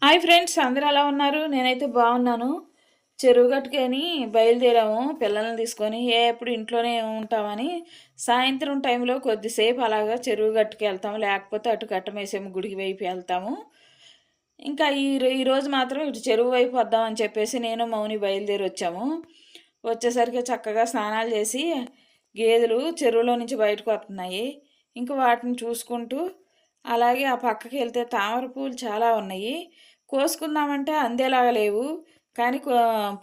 Hi friends, అందరూ ఎలా ఉన్నారు? నేనైతే బాగున్నాను. చెరువు గట్టుకని బయలుదేరాము పిల్లల్ని తీసుకొని. ఎప్పుడు ఇంట్లోనే ఉంటామని సాయంత్రం టైంలో కొద్దిసేపు అలాగా చెరువు గట్టుకు వెళ్తాము, లేకపోతే అటు కట్టమేసేము గుడికి వైపు వెళ్తాము. ఇంకా ఈరోజు మాత్రం ఇటు చెరువు వైపు వద్దామని చెప్పేసి నేను మౌని బయలుదేరి వచ్చాము. వచ్చేసరికి చక్కగా స్నానాలు చేసి గేదెలు చెరువులో నుంచి బయటకు వస్తున్నాయి. ఇంకా వాటిని చూసుకుంటూ అలాగే ఆ పక్కకి వెళ్తే తామర పూలు చాలా ఉన్నాయి. కోసుకుందామంటే అందేలాగా లేవు, కానీ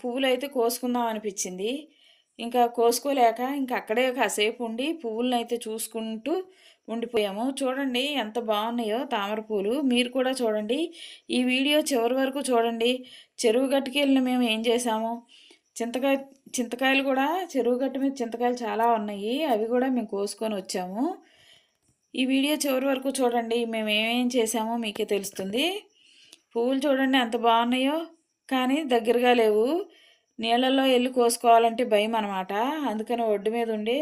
పువ్వులు అయితే కోసుకుందాం అనిపించింది. ఇంకా కోసుకోలేక ఇంకా అక్కడే కాసేపు ఉండి పువ్వులను అయితే చూసుకుంటూ ఉండిపోయాము. చూడండి ఎంత బాగున్నాయో తామర పూలు, మీరు కూడా చూడండి. ఈ వీడియో చివరి వరకు చూడండి. చెరువు గట్టుకి వెళ్ళిన మేము ఏం చేసాము, చింతకాయలు కూడా చెరువు గట్టు మీద చింతకాయలు చాలా ఉన్నాయి, అవి కూడా మేము కోసుకొని వచ్చాము. ఈ వీడియో చివరి వరకు చూడండి, మేము ఏమేం చేసామో మీకే తెలుస్తుంది. పువ్వులు చూడండి ఎంత బాగున్నాయో, కానీ దగ్గరగా లేవు. నీళ్ళల్లో వెళ్ళి కోసుకోవాలంటే భయం అనమాట. అందుకని ఒడ్డు మీద ఉండి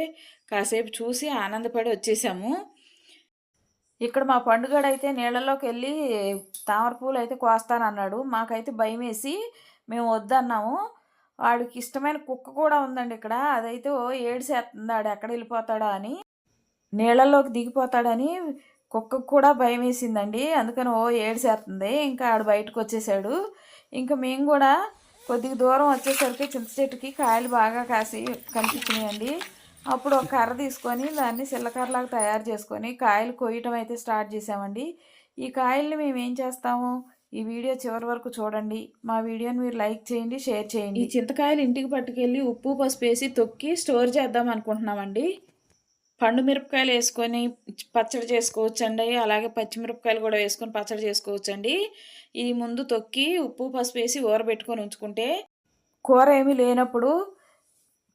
కాసేపు చూసి ఆనందపడి వచ్చేసాము. ఇక్కడ మా పండుగడైతే నీళ్ళల్లోకి వెళ్ళి తామర పూలు అయితే కోస్తానన్నాడు. మాకైతే భయం వేసి మేము వద్దన్నాము. వాడికి ఇష్టమైన కుక్క కూడా ఉందండి ఇక్కడ, అదైతే ఏడిసేస్తుంది ఆడు ఎక్కడ వెళ్ళిపోతాడో అని, నీళ్ళల్లోకి దిగిపోతాడని కుక్కకు కూడా భయం వేసిందండి. అందుకని ఏడిసేస్తుంది. ఇంకా ఆడు బయటకు వచ్చేసాడు. ఇంకా మేము కూడా కొద్దిగా దూరం వచ్చేసరికి చింత చెట్టుకి కాయలు బాగా కాసి కనిపించినాయండి. అప్పుడు ఒక కర్ర తీసుకొని దాన్ని సిల్లకర్రలాగా తయారు చేసుకొని కాయలు కొయ్యటం అయితే స్టార్ట్ చేసామండి. ఈ కాయల్ని మేము ఏం చేస్తాము, ఈ వీడియో చివరి వరకు చూడండి. మా వీడియోని మీరు లైక్ చేయండి, షేర్ చేయండి. ఈ చింతకాయలు ఇంటికి పట్టుకెళ్ళి ఉప్పు పసుపు వేసి తొక్కి స్టోర్ చేద్దాం అనుకుంటున్నామండి. పండు మిరపకాయలు వేసుకొని పచ్చడి చేసుకోవచ్చండి, అలాగే పచ్చిమిరపకాయలు కూడా వేసుకొని పచ్చడి చేసుకోవచ్చండి. ఇది ముందు తొక్కి ఉప్పు పసుపు వేసి ఊరబెట్టుకొని ఉంచుకుంటే కూర ఏమీ లేనప్పుడు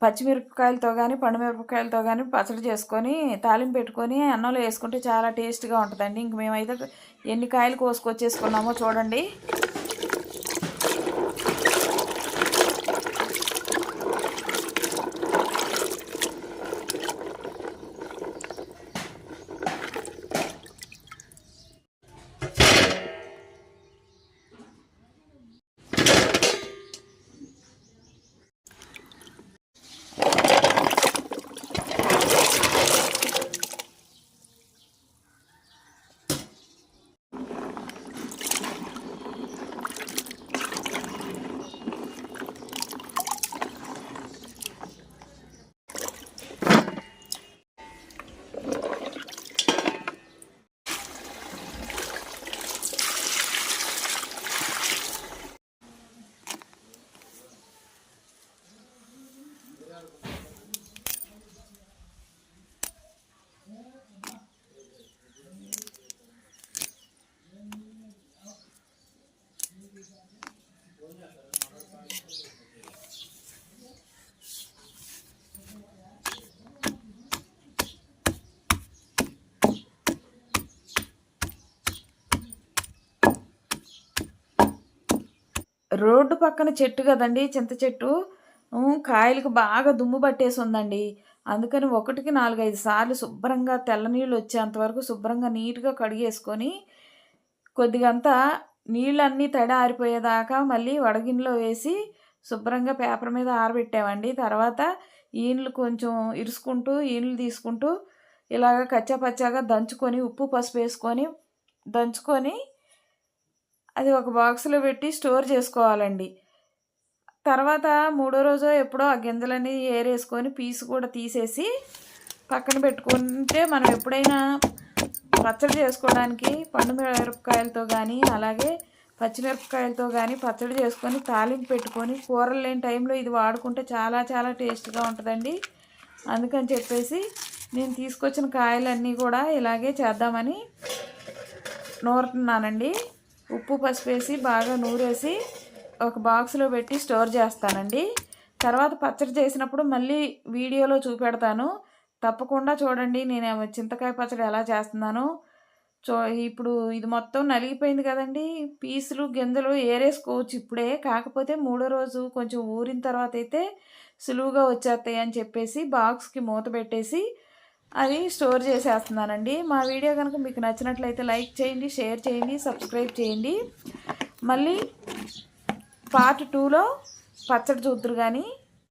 పచ్చిమిరపకాయలతో కానీ పండు మిరపకాయలతో కానీ పచ్చడి చేసుకొని తాలింపు పెట్టుకొని అన్నంలో వేసుకుంటే చాలా టేస్ట్గా ఉంటుందండి. ఇంక మేమైతే ఎన్ని కాయలు కోసుకొచ్చేసుకున్నామో చూడండి. రోడ్డు పక్కన చెట్టు కదండి, చింత చెట్టు. కాయలకు బాగా దుమ్ము పట్టేసి ఉందండి. అందుకని 1కి 4-5 సార్లు శుభ్రంగా తెల్లనీళ్ళు వచ్చేంతవరకు శుభ్రంగా నీట్గా కడిగేసుకొని కొద్దిగంతా నీళ్ళన్నీ తడి ఆరిపోయేదాకా మళ్ళీ వడగిన్నెలో వేసి శుభ్రంగా పేపర్ మీద ఆరబెట్టామండి. తర్వాత ఈనెలు కొంచెం ఇరుసుకుంటూ ఈనెలు తీసుకుంటూ ఇలాగ కచ్చాపచ్చాగా దంచుకొని ఉప్పు పసుపు వేసుకొని దంచుకొని అది ఒక బాక్స్లో పెట్టి స్టోర్ చేసుకోవాలండి. తర్వాత 3వ రోజో ఎప్పుడో ఆ గింజలన్నీ ఏరేసుకొని పీసు కూడా తీసేసి పక్కన పెట్టుకుంటే మనం ఎప్పుడైనా పచ్చడి చేసుకోవడానికి పండు మిరపకాయలతో కానీ అలాగే పచ్చిమిరపకాయలతో కానీ పచ్చడి చేసుకొని తాలింపు పెట్టుకొని కూరలు లేని టైంలో ఇది వాడుకుంటే చాలా చాలా టేస్ట్గా ఉంటుందండి. అందుకని చెప్పేసి నేను తీసుకొచ్చిన కాయలన్నీ కూడా ఇలాగే చేద్దామని నూరుతున్నానండి. ఉప్పు పసుపు వేసి బాగా నూరేసి ఒక బాక్స్లో పెట్టి స్టోర్ చేస్తానండి. తర్వాత పచ్చడి చేసినప్పుడు మళ్ళీ వీడియోలో చూపెడతాను, తప్పకుండా చూడండి. నేను చింతకాయ పచ్చడి ఎలా చేస్తున్నానో. ఇప్పుడు ఇది మొత్తం నలిగిపోయింది కదండి, పీసులు గింజలు ఏరేసుకోవచ్చు ఇప్పుడే. కాకపోతే 3వ రోజు కొంచెం ఊరిన తర్వాత అయితే సులువుగా వచ్చేస్తాయి అని చెప్పేసి బాక్స్కి మూత పెట్టేసి అది స్టోర్ చేసేస్తున్నానండి. మా వీడియో కనుక మీకు నచ్చినట్లయితే లైక్ చేయండి, షేర్ చేయండి, సబ్స్క్రైబ్ చేయండి. మళ్ళీ పార్ట్ 2లో పచ్చడి చూద్దరు కానీ